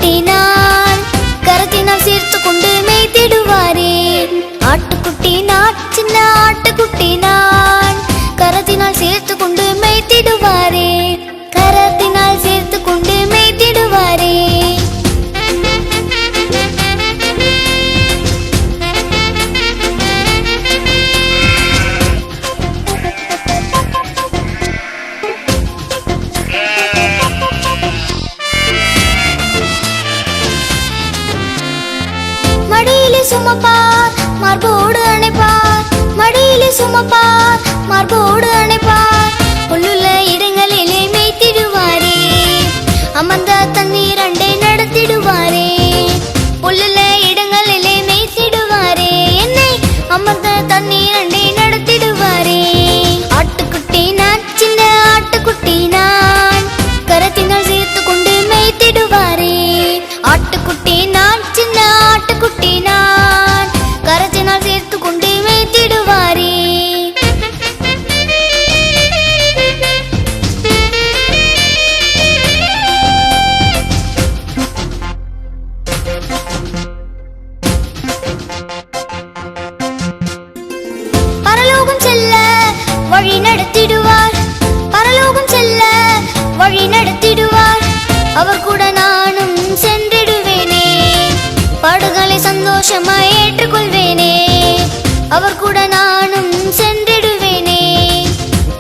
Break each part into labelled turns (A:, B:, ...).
A: ஆட்டுக்குட்டி நான் கரத்தினால் சேர்த்து கொண்டு மேய்த்திடுவாரே. ஆட்டுக்குட்டி நான் சின்ன ஆட்டுக்குட்டி நான் கரத்தினால் சேர்த்து கொண்டு மேய்த்திடுவாரே. கரத்தினால் சேர்த்து கொண்டு மேய்த்திடுவாரே. மடியிலே சுமப்பார் மார்போடு அணைப்பார். மடியிலே சுமப்பார் மார்போடு அணைப்பார். புல்லுள்ள இடங்களிலே மேய்த்திடுவாரே. அமர்ந்த தண்ணீர் அண்டை நடத்திடுவாரே. புல்லுள்ள இடங்களிலே மேய்த்திடுவாரே. என்னை அமர்ந்த தண்ணீர் அண்டை நடத்திடுவாரே. ஆட்டுக்குட்டி நான் சின்ன ஆட்டுக்குட்டி நான் கரத்தினால் சேர்த்து கொண்டு மேய்த்திடுவாரே. ஆட்டுக்குட்டி நான் சின்ன ஆட்டுக்குட்டி நான் கரத்தினால் சேர்த்து கொண்டு மேய்த்திடுவாரே. பரலோகம் செல்ல வழி நடத்திடுவார். பரலோகம் செல்ல வழி நடத்திடுவார். அவர் கூட நானும் சென்றிடுவேனே. பாடுகளை சந்தோஷமாய் ஏற்றுக்கொள்வேனே. அவர் கூட நானும் சென்றிடுவேனே.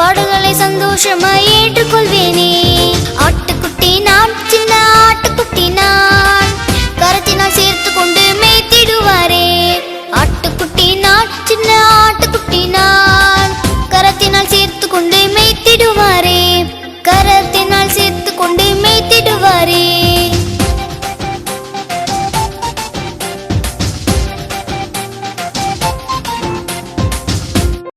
A: பாடுகளை சந்தோஷமாய் ஏற்றுக்கொள்வேனே.